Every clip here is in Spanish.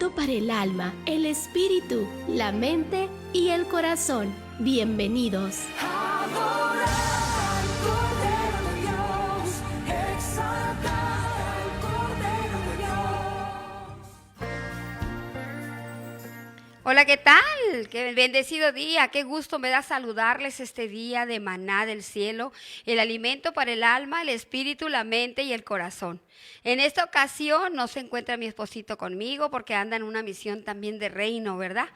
Para el alma, el espíritu, la mente y el corazón. Bienvenidos. Adorar al Cordero de Dios, exaltar al Cordero de Dios. Hola, ¿qué tal? Qué bendecido día, qué gusto me da saludarles este día de maná del cielo, el alimento para el alma, el espíritu, la mente y el corazón. En esta ocasión no se encuentra mi esposito conmigo porque anda en una misión también de reino, ¿verdad?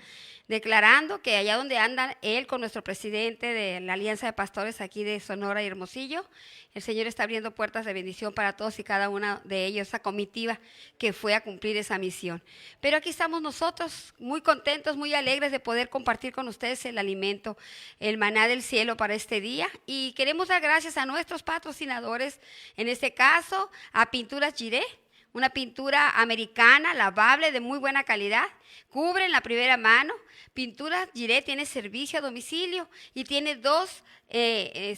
Declarando que allá donde anda él con nuestro presidente de la Alianza de Pastores aquí de Sonora y Hermosillo, el Señor está abriendo puertas de bendición para todos y cada uno de ellos, esa comitiva que fue a cumplir esa misión. Pero aquí estamos nosotros muy contentos, muy alegres de poder compartir con ustedes el alimento, el maná del cielo para este día. Y queremos dar gracias a nuestros patrocinadores, en este caso a Pinturas Giré, una pintura americana, lavable, de muy buena calidad, cubre en la primera mano. Pinturas Giré tiene servicio a domicilio y tiene dos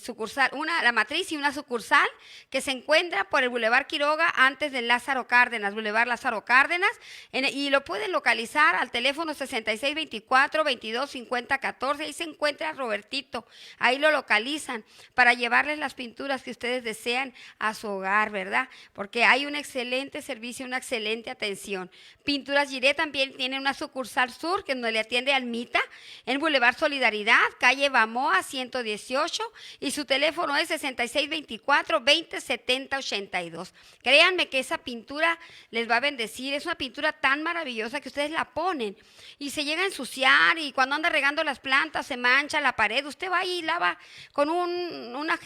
sucursal, una la matriz y una sucursal que se encuentra por el Boulevard Quiroga antes del Lázaro Cárdenas, Boulevard Lázaro Cárdenas, y lo pueden localizar al teléfono 6624-225014, ahí se encuentra Robertito, ahí lo localizan para llevarles las pinturas que ustedes desean a su hogar, ¿verdad? Porque hay un excelente servicio, una excelente atención. Pinturas Giré también tiene una sucursal sur que donde le atiende Almita, en Boulevard Solidaridad, calle Bamoa 118, y su teléfono es 6624-207082. Créanme que esa pintura les va a bendecir, es una pintura tan maravillosa que ustedes la ponen y se llega a ensuciar, y cuando anda regando las plantas se mancha la pared, usted va y lava con una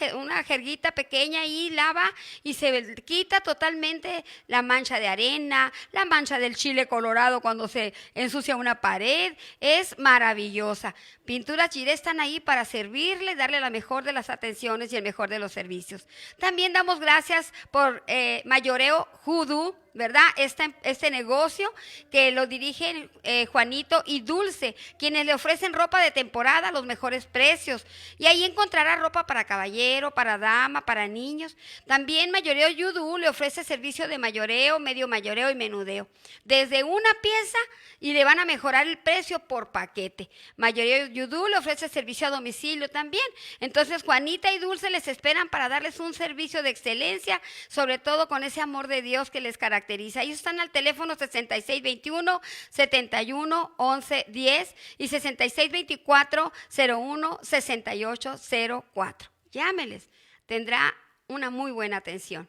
jerguita pequeña y lava y se quita totalmente la mancha de arena, la mancha del chile colorado cuando se ensucia una pared. Es maravillosa. Pinturas Giré están ahí para servirle, darle la mejor de las atenciones y el mejor de los servicios. También damos gracias por Mayoreo Judú, ¿verdad? Este negocio que lo dirigen Juanito y Dulce, quienes le ofrecen ropa de temporada a los mejores precios. Y ahí encontrará ropa para caballero, para dama, para niños. También Mayoreo Yudú le ofrece servicio de mayoreo, medio mayoreo y menudeo. Desde una pieza y le van a mejorar el precio por paquete. Mayoreo Yudú le ofrece servicio a domicilio también. Entonces Juanita y Dulce les esperan para darles un servicio de excelencia, sobre todo con ese amor de Dios que les caracteriza. Ellos están al teléfono 6621-711110 y 6624-016804. Llámeles, tendrá una muy buena atención.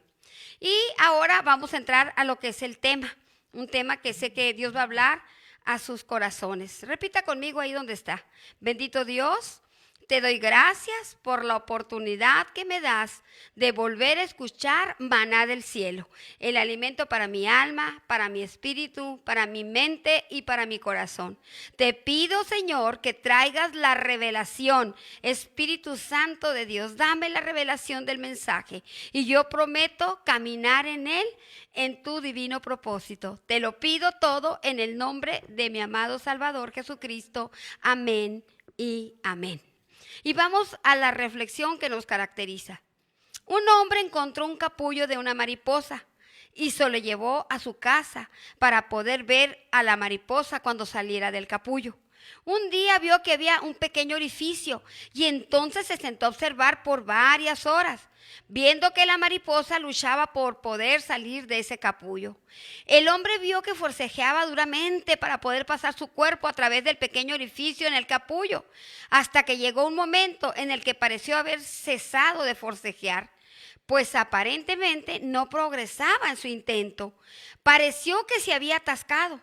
Y ahora vamos a entrar a lo que es el tema, un tema que sé que Dios va a hablar a sus corazones. Repita conmigo ahí donde está. Bendito Dios, te doy gracias por la oportunidad que me das de volver a escuchar maná del cielo, el alimento para mi alma, para mi espíritu, para mi mente y para mi corazón. Te pido, Señor, que traigas la revelación. Espíritu Santo de Dios, dame la revelación del mensaje y yo prometo caminar en él en tu divino propósito. Te lo pido todo en el nombre de mi amado Salvador Jesucristo. Amén y amén. Y vamos a la reflexión que nos caracteriza. Un hombre encontró un capullo de una mariposa y se lo llevó a su casa para poder ver a la mariposa cuando saliera del capullo. Un día vio que había un pequeño orificio y entonces se sentó a observar por varias horas, viendo que la mariposa luchaba por poder salir de ese capullo. El hombre vio que forcejeaba duramente para poder pasar su cuerpo a través del pequeño orificio en el capullo, hasta que llegó un momento en el que pareció haber cesado de forcejear, pues aparentemente no progresaba en su intento. Pareció que se había atascado.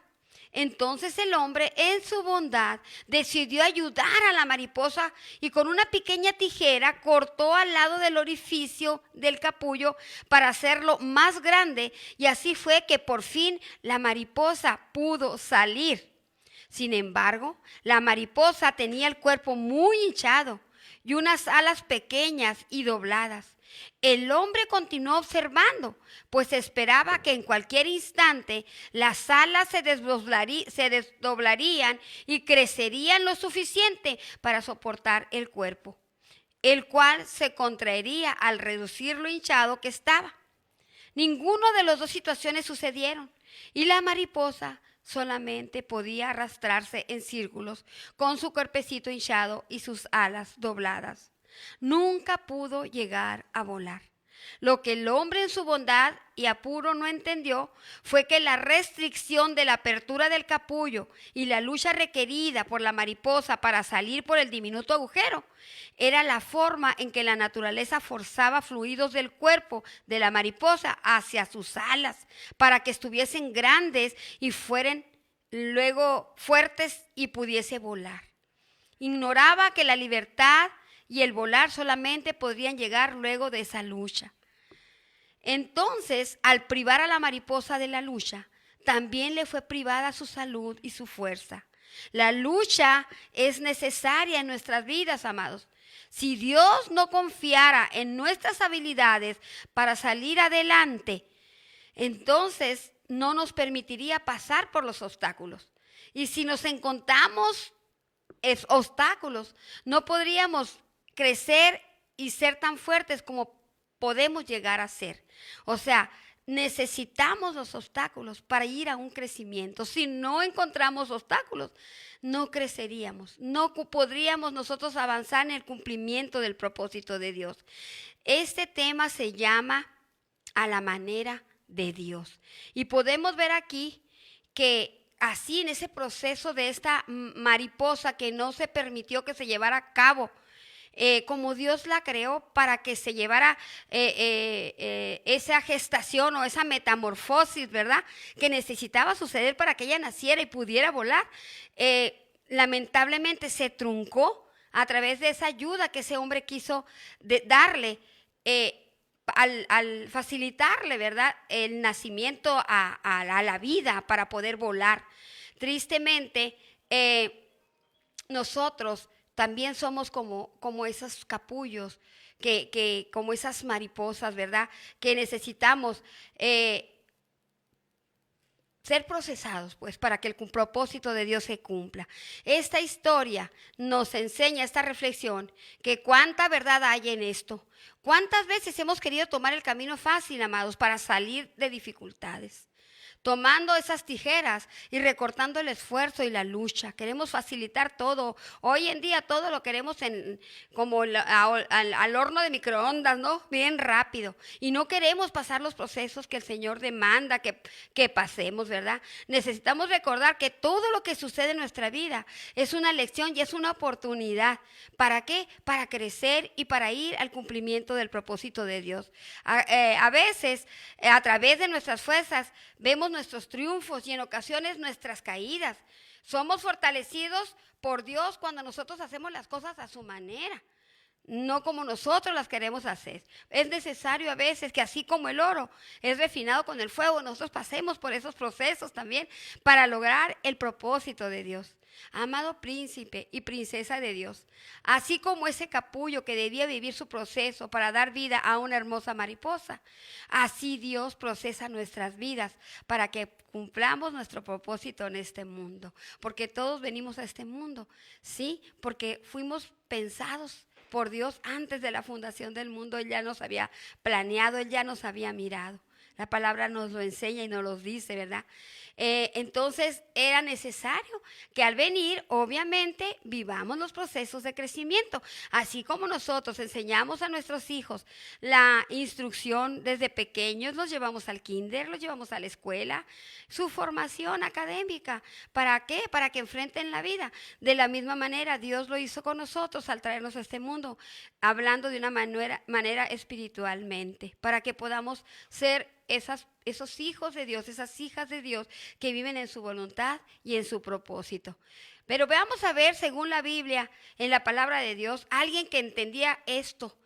Entonces el hombre, en su bondad, decidió ayudar a la mariposa y con una pequeña tijera cortó al lado del orificio del capullo para hacerlo más grande, y así fue que por fin la mariposa pudo salir. Sin embargo, la mariposa tenía el cuerpo muy hinchado y unas alas pequeñas y dobladas. El hombre continuó observando, pues esperaba que en cualquier instante las alas se desdoblarían y crecerían lo suficiente para soportar el cuerpo, el cual se contraería al reducir lo hinchado que estaba. Ninguna de las dos situaciones sucedieron y la mariposa solamente podía arrastrarse en círculos con su cuerpecito hinchado y sus alas dobladas. Nunca pudo llegar a volar. Lo que el hombre en su bondad y apuro no entendió fue que la restricción de la apertura del capullo y la lucha requerida por la mariposa para salir por el diminuto agujero era la forma en que la naturaleza forzaba fluidos del cuerpo de la mariposa hacia sus alas para que estuviesen grandes y fueran luego fuertes y pudiese volar. Ignoraba que la libertad y el volar solamente podrían llegar luego de esa lucha. Entonces, al privar a la mariposa de la lucha, también le fue privada su salud y su fuerza. La lucha es necesaria en nuestras vidas, amados. Si Dios no confiara en nuestras habilidades para salir adelante, entonces no nos permitiría pasar por los obstáculos. Y si nos encontramos obstáculos, no podríamos crecer y ser tan fuertes como podemos llegar a ser. O sea, necesitamos los obstáculos para ir a un crecimiento. Si no encontramos obstáculos, no creceríamos, no podríamos nosotros avanzar en el cumplimiento del propósito de Dios. Este tema se llama a la manera de Dios. Y podemos ver aquí que así en ese proceso de esta mariposa que no se permitió que se llevara a cabo, como Dios la creó para que se llevara esa gestación o esa metamorfosis, ¿verdad? Que necesitaba suceder para que ella naciera y pudiera volar. Lamentablemente se truncó a través de esa ayuda que ese hombre quiso darle al facilitarle, ¿verdad? El nacimiento a la vida para poder volar. Tristemente, nosotros también somos como esos capullos, como esas mariposas, ¿verdad? Que necesitamos ser procesados, pues, para que el propósito de Dios se cumpla. Esta historia nos enseña, esta reflexión, que cuánta verdad hay en esto. ¿Cuántas veces hemos querido tomar el camino fácil, amados, para salir de dificultades? Tomando esas tijeras y recortando el esfuerzo y la lucha. Queremos facilitar todo. Hoy en día todo lo queremos como al horno de microondas, ¿no? Bien rápido. Y no queremos pasar los procesos que el Señor demanda que pasemos, ¿verdad? Necesitamos recordar que todo lo que sucede en nuestra vida es una lección y es una oportunidad. ¿Para qué? Para crecer y para ir al cumplimiento del propósito de Dios. A veces, a través de nuestras fuerzas, vemos nuestros triunfos y en ocasiones nuestras caídas. Somos fortalecidos por Dios cuando nosotros hacemos las cosas a su manera, no como nosotros las queremos hacer. Es necesario a veces que así como el oro es refinado con el fuego, nosotros pasemos por esos procesos también para lograr el propósito de Dios. Amado príncipe y princesa de Dios, así como ese capullo que debía vivir su proceso para dar vida a una hermosa mariposa, así Dios procesa nuestras vidas para que cumplamos nuestro propósito en este mundo. Porque todos venimos a este mundo, ¿sí? Porque fuimos pensados por Dios antes de la fundación del mundo. Él ya nos había planeado, Él ya nos había mirado. La palabra nos lo enseña y nos lo dice, ¿verdad? Entonces era necesario que al venir, obviamente, vivamos los procesos de crecimiento. Así como nosotros enseñamos a nuestros hijos la instrucción desde pequeños, los llevamos al kinder, los llevamos a la escuela, su formación académica. ¿Para qué? Para que enfrenten la vida. De la misma manera, Dios lo hizo con nosotros al traernos a este mundo, hablando de una manera espiritualmente, para que podamos ser esos hijos de Dios, esas hijas de Dios que viven en su voluntad y en su propósito. Pero veamos a ver, según la Biblia, en la palabra de Dios, alguien que entendía esto,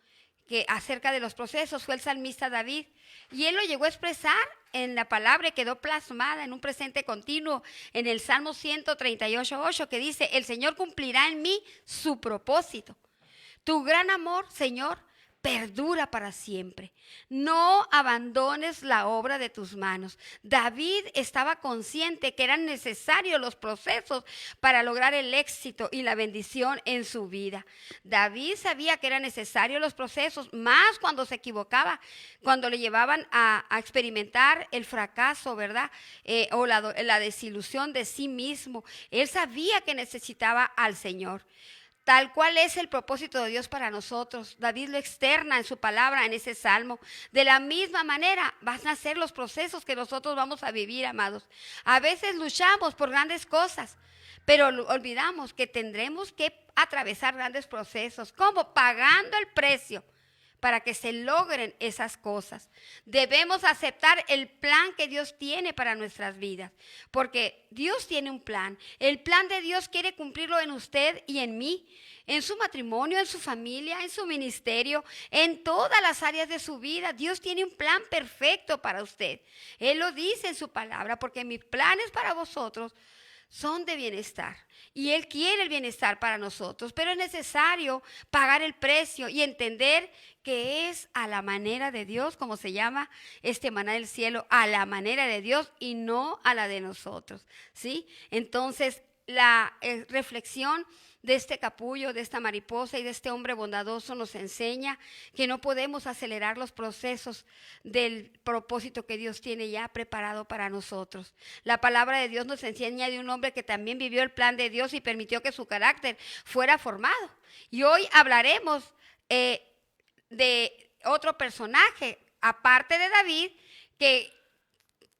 que acerca de los procesos, fue el salmista David. Y él lo llegó a expresar en la palabra y quedó plasmada en un presente continuo en el Salmo 138:8, que dice: el Señor cumplirá en mí su propósito. Tu gran amor, Señor, perdura para siempre. No abandones la obra de tus manos. David estaba consciente que eran necesarios los procesos para lograr el éxito y la bendición en su vida. David sabía que eran necesarios los procesos, más cuando se equivocaba, cuando le llevaban a experimentar el fracaso, ¿verdad? O la desilusión de sí mismo. Él sabía que necesitaba al Señor. Tal cual es el propósito de Dios para nosotros. David lo externa en su palabra, en ese salmo. De la misma manera van a ser los procesos que nosotros vamos a vivir, amados. A veces luchamos por grandes cosas, pero olvidamos que tendremos que atravesar grandes procesos. ¿Cómo? Pagando el precio para que se logren esas cosas. Debemos aceptar el plan que Dios tiene para nuestras vidas, porque Dios tiene un plan. El plan de Dios quiere cumplirlo en usted y en mí, en su matrimonio, en su familia, en su ministerio, en todas las áreas de su vida. Dios tiene un plan perfecto para usted. Él lo dice en su palabra, porque mis planes para vosotros son de bienestar, y Él quiere el bienestar para nosotros, pero es necesario pagar el precio y entender que es a la manera de Dios, como se llama este maná del cielo, a la manera de Dios y no a la de nosotros, ¿sí? Entonces, la reflexión de este capullo, de esta mariposa y de este hombre bondadoso nos enseña que no podemos acelerar los procesos del propósito que Dios tiene ya preparado para nosotros. La palabra de Dios nos enseña de un hombre que también vivió el plan de Dios y permitió que su carácter fuera formado. Y hoy hablaremos de otro personaje, aparte de David, que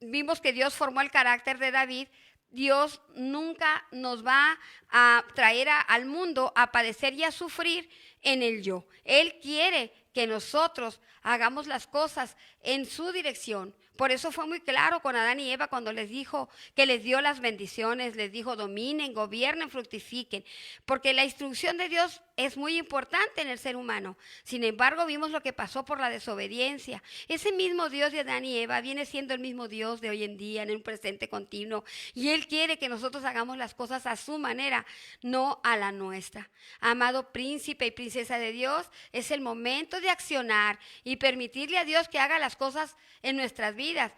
vimos que Dios formó el carácter de David. Dios nunca nos va a traer al mundo a padecer y a sufrir en el yo. Él quiere que nosotros hagamos las cosas en su dirección. Por eso fue muy claro con Adán y Eva cuando les dijo que les dio las bendiciones, les dijo dominen, gobiernen, fructifiquen, porque la instrucción de Dios es muy importante en el ser humano. Sin embargo, vimos lo que pasó por la desobediencia. Ese mismo Dios de Adán y Eva viene siendo el mismo Dios de hoy en día, en un presente continuo, y Él quiere que nosotros hagamos las cosas a su manera, no a la nuestra. Amado príncipe y princesa de Dios, es el momento de accionar y permitirle a Dios que haga las cosas en nuestras vidas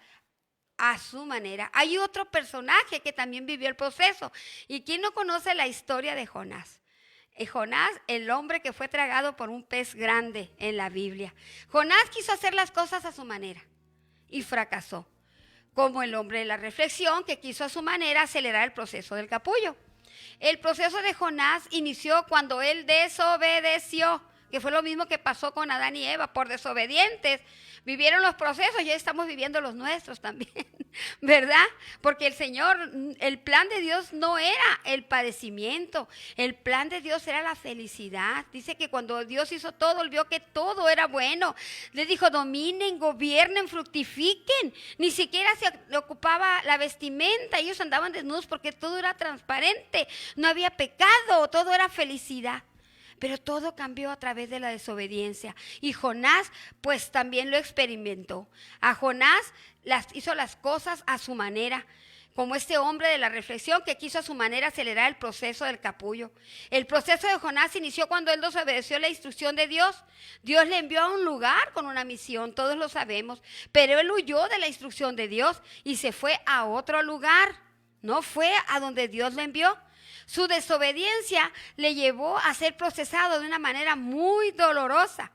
a su manera. Hay otro personaje que también vivió el proceso. ¿Y quién no conoce la historia de Jonás? Jonás, el hombre que fue tragado por un pez grande en la Biblia. Jonás quiso hacer las cosas a su manera y fracasó, como el hombre de la reflexión que quiso a su manera acelerar el proceso del capullo. El proceso de Jonás inició cuando él desobedeció, que fue lo mismo que pasó con Adán y Eva. Por desobedientes vivieron los procesos y estamos viviendo los nuestros también, ¿verdad? Porque el Señor, el plan de Dios no era el padecimiento, el plan de Dios era la felicidad. Dice que cuando Dios hizo todo, Él vio que todo era bueno. Le dijo, dominen, gobiernen, fructifiquen. Ni siquiera se ocupaba la vestimenta, ellos andaban desnudos porque todo era transparente, no había pecado, todo era felicidad. Pero todo cambió a través de la desobediencia. Y Jonás, pues también lo experimentó. A Jonás hizo las cosas a su manera, como este hombre de la reflexión que quiso a su manera acelerar el proceso del capullo. El proceso de Jonás inició cuando él desobedeció la instrucción de Dios. Dios le envió a un lugar con una misión, todos lo sabemos. Pero él huyó de la instrucción de Dios y se fue a otro lugar. No fue a donde Dios le envió. Su desobediencia le llevó a ser procesado de una manera muy dolorosa.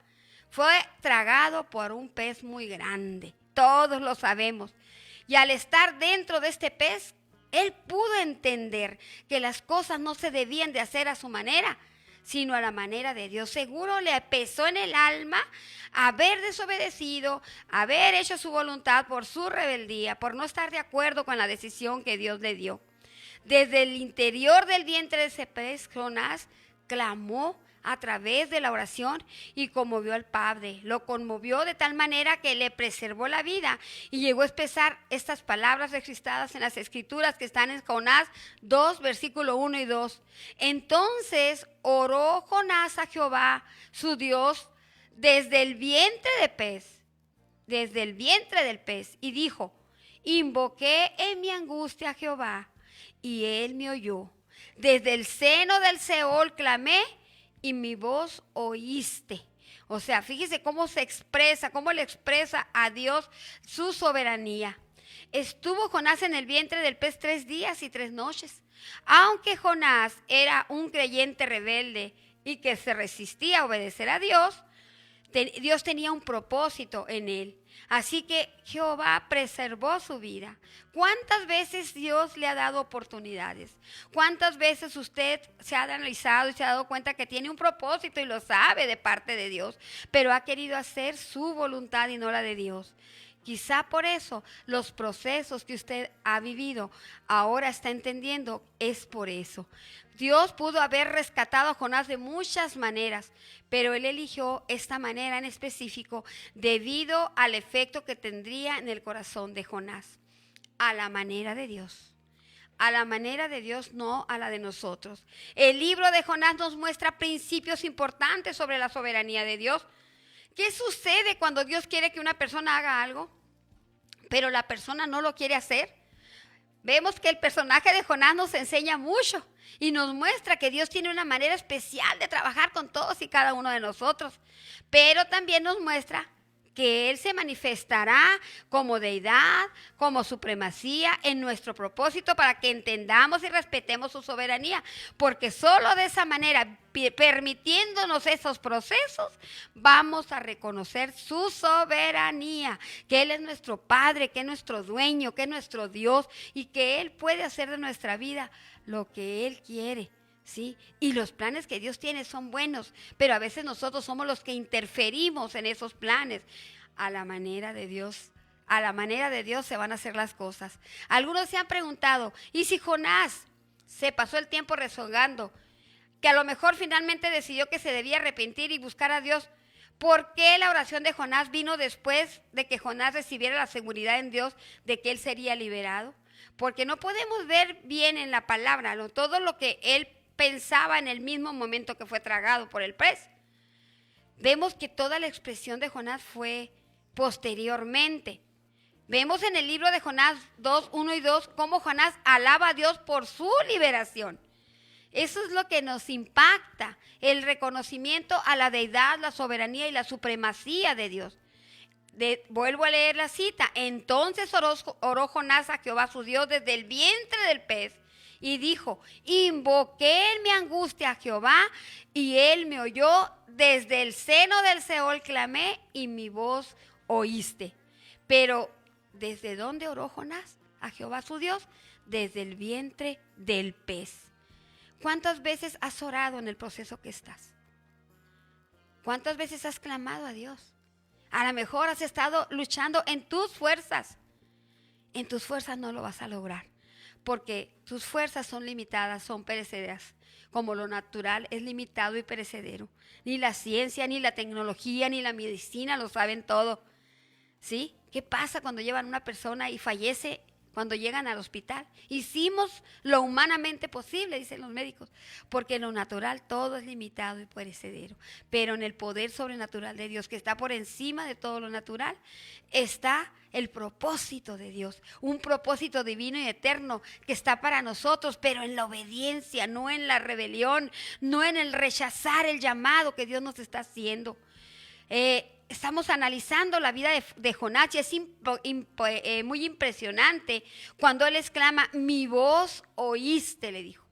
Fue tragado por un pez muy grande. Todos lo sabemos. Y al estar dentro de este pez, él pudo entender que las cosas no se debían de hacer a su manera, sino a la manera de Dios. Seguro le pesó en el alma haber desobedecido, haber hecho su voluntad por su rebeldía, por no estar de acuerdo con la decisión que Dios le dio. Desde el interior del vientre de ese pez, Jonás clamó a través de la oración y conmovió al Padre. Lo conmovió de tal manera que le preservó la vida y llegó a expresar estas palabras registradas en las Escrituras que están en Jonás 2, versículo 1 y 2. Entonces oró Jonás a Jehová, su Dios, desde el vientre del pez, y dijo, invoqué en mi angustia a Jehová, y él me oyó. Desde el seno del Seol clamé, y mi voz oíste. O sea, fíjese cómo se expresa, cómo le expresa a Dios su soberanía. Estuvo Jonás en el vientre del pez 3 días y 3 noches. Aunque Jonás era un creyente rebelde y que se resistía a obedecer a Dios, Dios tenía un propósito en él. Así que Jehová preservó su vida. ¿Cuántas veces Dios le ha dado oportunidades? ¿Cuántas veces usted se ha analizado y se ha dado cuenta que tiene un propósito y lo sabe de parte de Dios, pero ha querido hacer su voluntad y no la de Dios? Quizá por eso los procesos que usted ha vivido ahora está entendiendo, es por eso. Dios pudo haber rescatado a Jonás de muchas maneras, pero él eligió esta manera en específico debido al efecto que tendría en el corazón de Jonás. A la manera de Dios. A la manera de Dios, no a la de nosotros. El libro de Jonás nos muestra principios importantes sobre la soberanía de Dios. ¿Qué sucede cuando Dios quiere que una persona haga algo, pero la persona no lo quiere hacer? Vemos que el personaje de Jonás nos enseña mucho y nos muestra que Dios tiene una manera especial de trabajar con todos y cada uno de nosotros, pero también nos muestra que Él se manifestará como deidad, como supremacía en nuestro propósito para que entendamos y respetemos su soberanía, porque solo de esa manera, permitiéndonos esos procesos, vamos a reconocer su soberanía, que Él es nuestro Padre, que es nuestro dueño, que es nuestro Dios y que Él puede hacer de nuestra vida lo que Él quiere. ¿Sí? Y los planes que Dios tiene son buenos, pero a veces nosotros somos los que interferimos en esos planes. A la manera de Dios se van a hacer las cosas. Algunos se han preguntado, ¿y si Jonás se pasó el tiempo rezongando, que a lo mejor finalmente decidió que se debía arrepentir y buscar a Dios? ¿Por qué la oración de Jonás vino después de que Jonás recibiera la seguridad en Dios de que él sería liberado? Porque no podemos ver bien en la palabra todo lo que él pensaba en el mismo momento que fue tragado por el pez. Vemos que toda la expresión de Jonás fue posteriormente. Vemos en el libro de Jonás 2, 1 y 2 cómo Jonás alaba a Dios por su liberación. Eso es lo que nos impacta, el reconocimiento a la deidad, la soberanía y la supremacía de Dios. Vuelvo a leer la cita. Entonces oró Jonás a Jehová su Dios desde el vientre del pez. Y dijo, invoqué en mi angustia a Jehová, y él me oyó, desde el seno del Seol clamé, y mi voz oíste. Pero, ¿desde dónde oró Jonás a Jehová su Dios? Desde el vientre del pez. ¿Cuántas veces has orado en el proceso que estás? ¿Cuántas veces has clamado a Dios? A lo mejor has estado luchando en tus fuerzas. En tus fuerzas no lo vas a lograr, porque tus fuerzas son limitadas, son perecederas, como lo natural es limitado y perecedero. Ni la ciencia, ni la tecnología, ni la medicina lo saben todo. ¿Sí? ¿Qué pasa cuando llevan a una persona y fallece cuando llegan al hospital? Hicimos lo humanamente posible, dicen los médicos, porque en lo natural todo es limitado y perecedero. Pero en el poder sobrenatural de Dios, que está por encima de todo lo natural, está el propósito de Dios, un propósito divino y eterno que está para nosotros, pero en la obediencia, no en la rebelión, no en el rechazar el llamado que Dios nos está haciendo. Estamos analizando la vida de Jonás y es muy impresionante cuando él exclama, mi voz oíste, le dijo.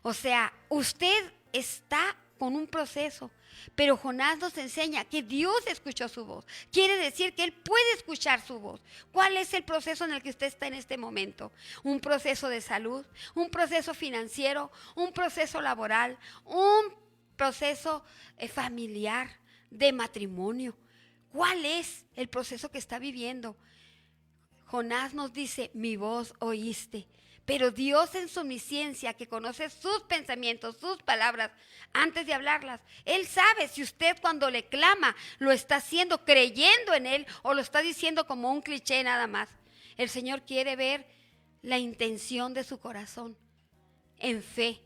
O sea, usted está con un proceso, pero Jonás nos enseña que Dios escuchó su voz. Quiere decir que Él puede escuchar su voz. ¿Cuál es el proceso en el que usted está en este momento? ¿Un proceso de salud? ¿Un proceso financiero? ¿Un proceso laboral? ¿Un proceso familiar, de matrimonio? ¿Cuál es el proceso que está viviendo? Jonás nos dice, mi voz oíste. Pero Dios en su omnisciencia, que conoce sus pensamientos, sus palabras, antes de hablarlas, Él sabe si usted cuando le clama lo está haciendo creyendo en Él o lo está diciendo como un cliché nada más. El Señor quiere ver la intención de su corazón en fe.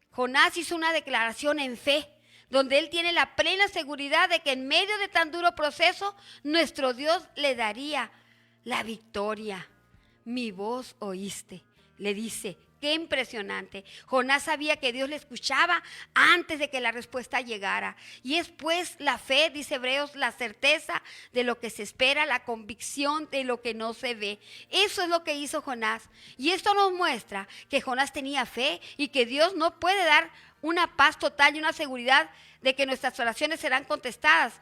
Jonás hizo una declaración en fe, donde él tiene la plena seguridad de que en medio de tan duro proceso, nuestro Dios le daría la victoria. Mi voz oíste. Le dice, qué impresionante. Jonás sabía que Dios le escuchaba antes de que la respuesta llegara. Y es pues la fe, dice Hebreos, la certeza de lo que se espera, la convicción de lo que no se ve. Eso es lo que hizo Jonás. Y esto nos muestra que Jonás tenía fe y que Dios no puede dar una paz total y una seguridad de que nuestras oraciones serán contestadas,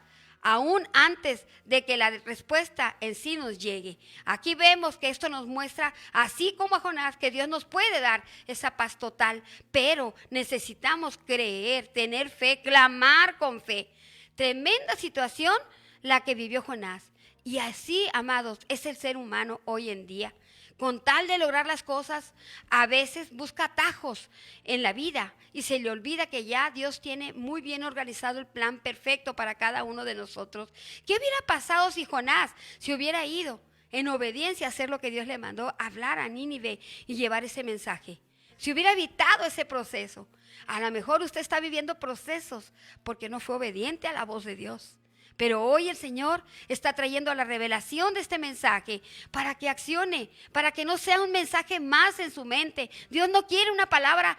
aún antes de que la respuesta en sí nos llegue. Aquí vemos que esto nos muestra, así como a Jonás, que Dios nos puede dar esa paz total, pero necesitamos creer, tener fe, clamar con fe. Tremenda situación la que vivió Jonás. Y así, amados, es el ser humano hoy en día. Con tal de lograr las cosas, a veces busca atajos en la vida y se le olvida que ya Dios tiene muy bien organizado el plan perfecto para cada uno de nosotros. ¿Qué hubiera pasado si Jonás se hubiera ido en obediencia a hacer lo que Dios le mandó, hablar a Nínive y llevar ese mensaje? Si hubiera evitado ese proceso. A lo mejor usted está viviendo procesos porque no fue obediente a la voz de Dios. Pero hoy el Señor está trayendo la revelación de este mensaje para que accione, para que no sea un mensaje más en su mente. Dios no quiere una palabra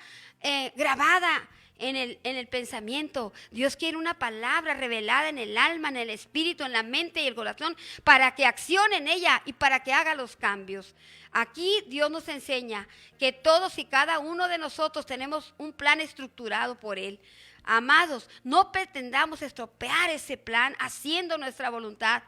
grabada en el pensamiento. Dios quiere una palabra revelada en el alma, en el espíritu, en la mente y el corazón, para que accione en ella y para que haga los cambios. Aquí Dios nos enseña que todos y cada uno de nosotros tenemos un plan estructurado por Él. Amados, no pretendamos estropear ese plan haciendo nuestra voluntad,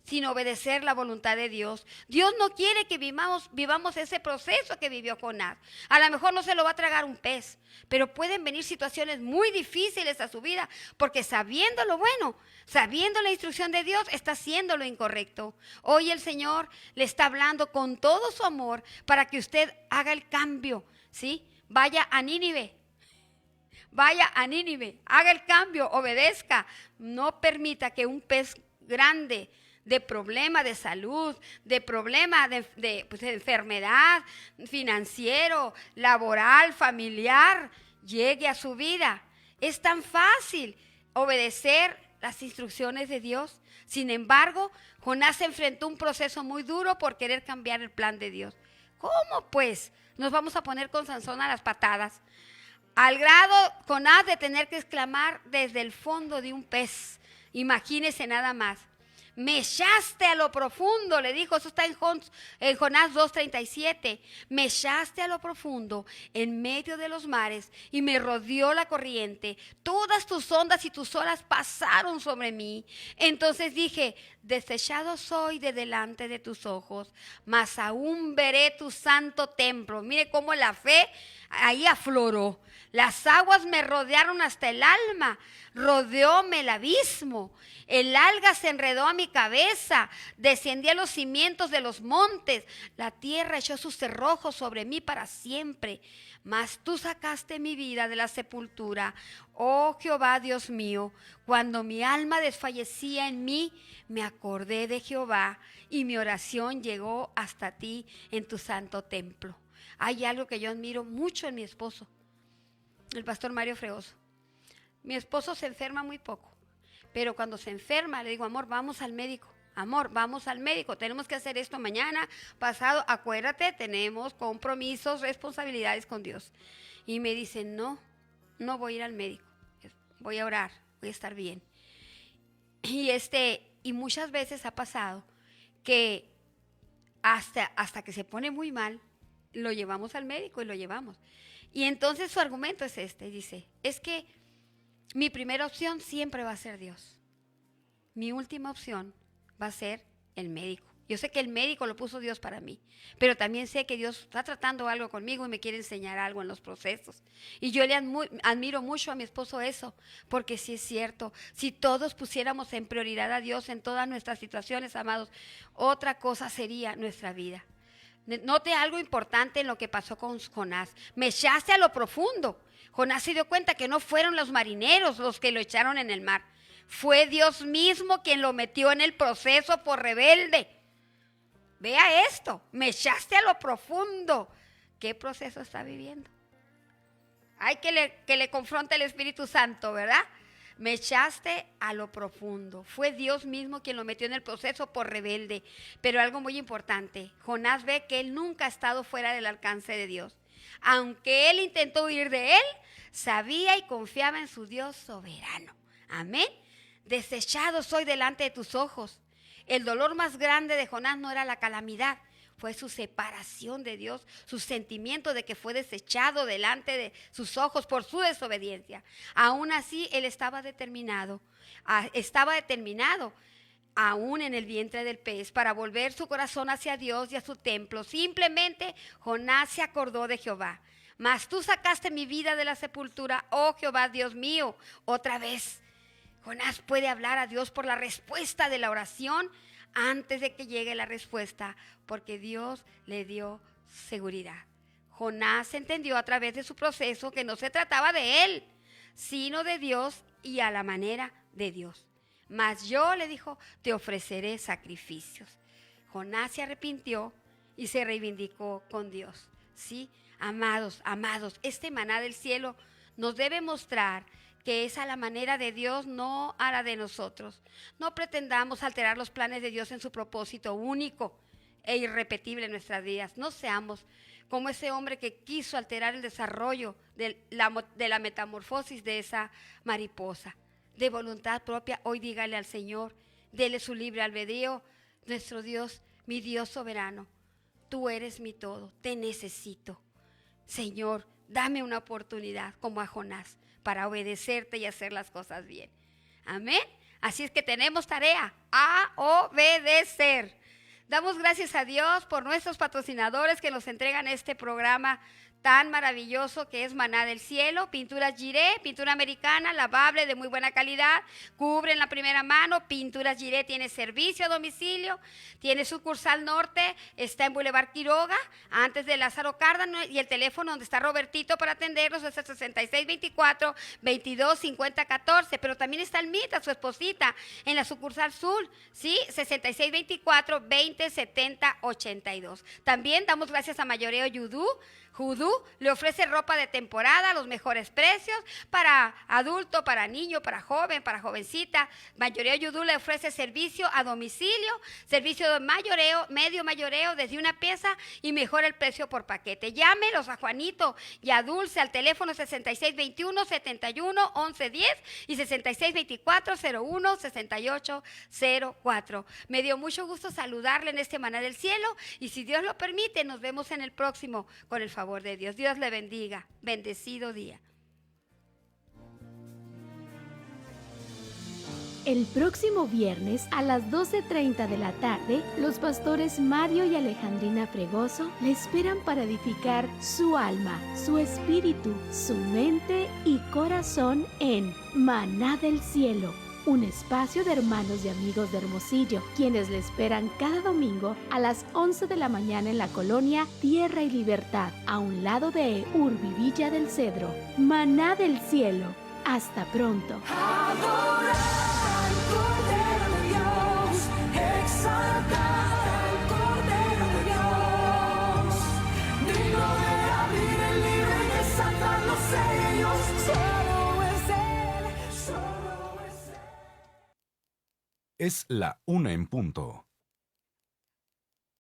sin obedecer la voluntad de Dios. Dios no quiere que vivamos ese proceso que vivió Jonás. A lo mejor no se lo va a tragar un pez, pero pueden venir situaciones muy difíciles a su vida, porque sabiendo lo bueno, sabiendo la instrucción de Dios, está haciendo lo incorrecto. Hoy el Señor le está hablando con todo su amor para que usted haga el cambio, ¿sí? Vaya a Nínive. Vaya a Nínive, haga el cambio, obedezca. No permita que un pez grande de problema de salud, de problema de enfermedad, financiero, laboral, familiar, llegue a su vida. Es tan fácil obedecer las instrucciones de Dios. Sin embargo, Jonás se enfrentó a un proceso muy duro por querer cambiar el plan de Dios. ¿Cómo pues nos vamos a poner con Sansón a las patadas? Al grado, Jonás, de tener que exclamar desde el fondo de un pez. Imagínese nada más. Me echaste a lo profundo, le dijo. Eso está en Jonás 2:37. Me echaste a lo profundo, en medio de los mares, y me rodeó la corriente. Todas tus ondas y tus olas pasaron sobre mí. Entonces dije, desechado soy de delante de tus ojos, mas aún veré tu santo templo. Mire cómo la fe ahí afloró. Las aguas me rodearon hasta el alma, rodeóme el abismo. El alga se enredó a mi cabeza, descendí a los cimientos de los montes. La tierra echó sus cerrojos sobre mí para siempre. Mas tú sacaste mi vida de la sepultura, oh Jehová Dios mío. Cuando mi alma desfallecía en mí, me acordé de Jehová, y mi oración llegó hasta ti en tu santo templo. Hay algo que yo admiro mucho en mi esposo, el pastor Mario Fregoso. Mi esposo se enferma muy poco, pero cuando se enferma le digo, amor, vamos al médico. Amor, vamos al médico, tenemos que hacer esto mañana, pasado, acuérdate, tenemos compromisos, responsabilidades con Dios. Y me dice, no voy a ir al médico, voy a orar, voy a estar bien. Y muchas veces ha pasado que hasta que se pone muy mal, lo llevamos al médico y lo llevamos. Y entonces su argumento es dice, es que mi primera opción siempre va a ser Dios. Mi última opción va a ser el médico. Yo sé que el médico lo puso Dios para mí, pero también sé que Dios está tratando algo conmigo y me quiere enseñar algo en los procesos. Y yo le admiro mucho a mi esposo eso, porque sí es cierto, si todos pusiéramos en prioridad a Dios en todas nuestras situaciones, amados, otra cosa sería nuestra vida. Note algo importante en lo que pasó con Jonás. Me echaste a lo profundo. Jonás se dio cuenta que no fueron los marineros los que lo echaron en el mar. Fue Dios mismo quien lo metió en el proceso por rebelde. Vea esto, me echaste a lo profundo. ¿Qué proceso está viviendo? Hay que le confronte el Espíritu Santo, ¿verdad? Me echaste a lo profundo. Fue Dios mismo quien lo metió en el proceso por rebelde. Pero algo muy importante, Jonás ve que él nunca ha estado fuera del alcance de Dios. Aunque él intentó huir de él, sabía y confiaba en su Dios soberano. Amén. Desechado soy delante de tus ojos. El dolor más grande de Jonás no era la calamidad, fue su separación de Dios, su sentimiento de que fue desechado delante de sus ojos por su desobediencia. Aún así, él estaba determinado, aún en el vientre del pez, para volver su corazón hacia Dios y a su templo. Simplemente Jonás se acordó de Jehová. Mas tú sacaste mi vida de la sepultura, oh Jehová, Dios mío. Otra vez, Jonás puede hablar a Dios por la respuesta de la oración antes de que llegue la respuesta, porque Dios le dio seguridad. Jonás entendió a través de su proceso que no se trataba de él, sino de Dios y a la manera de Dios. Mas yo, le dijo, te ofreceré sacrificios. Jonás se arrepintió y se reivindicó con Dios. Sí, amados, este maná del cielo nos debe mostrar que es a la manera de Dios, no a la de nosotros. No pretendamos alterar los planes de Dios en su propósito único e irrepetible en nuestras vidas. No seamos como ese hombre que quiso alterar el desarrollo de la metamorfosis de esa mariposa. De voluntad propia, hoy dígale al Señor, dele su libre albedrío. Nuestro Dios, mi Dios soberano, tú eres mi todo, te necesito. Señor, dame una oportunidad como a Jonás para obedecerte y hacer las cosas bien. Amén. Así es que tenemos tarea, a obedecer. Damos gracias a Dios por nuestros patrocinadores que nos entregan este programa tan maravilloso que es Maná del Cielo. Pinturas Giré, pintura americana, lavable, de muy buena calidad, cubre en la primera mano. Pinturas Giré tiene servicio a domicilio, tiene sucursal norte, está en Boulevard Quiroga, antes de Lázaro Cárdenas, y el teléfono donde está Robertito para atendernos es el 6624-225014, pero también está el Mita, su esposita, en la sucursal sur, ¿sí? 6624-207082. También damos gracias a Mayoreo Judú le ofrece ropa de temporada a los mejores precios para adulto, para niño, para joven, para jovencita. Mayoreo Judú le ofrece servicio a domicilio, servicio de mayoreo, medio mayoreo desde una pieza y mejora el precio por paquete. Llámelos a Juanito y a Dulce al teléfono 6621-71-1110 y 6624-01-6804. Me dio mucho gusto saludarle en este Maná del Cielo y si Dios lo permite nos vemos en el próximo con el favor de Dios. Dios le bendiga. Bendecido día. El próximo viernes a las 12:30 de la tarde, los pastores Mario y Alejandrina Fregoso le esperan para edificar su alma, su espíritu, su mente y corazón en Maná del Cielo. Un espacio de hermanos y amigos de Hermosillo, quienes le esperan cada domingo a las 11 de la mañana en la colonia Tierra y Libertad, a un lado de Urbivilla del Cedro. Maná del Cielo. Hasta pronto. Adorar al Cordero de Dios, exaltar al Cordero de Dios, digno de abrir el libro y desatar los sellos. Solo es Él, solo es Él. Es la 1 en punto.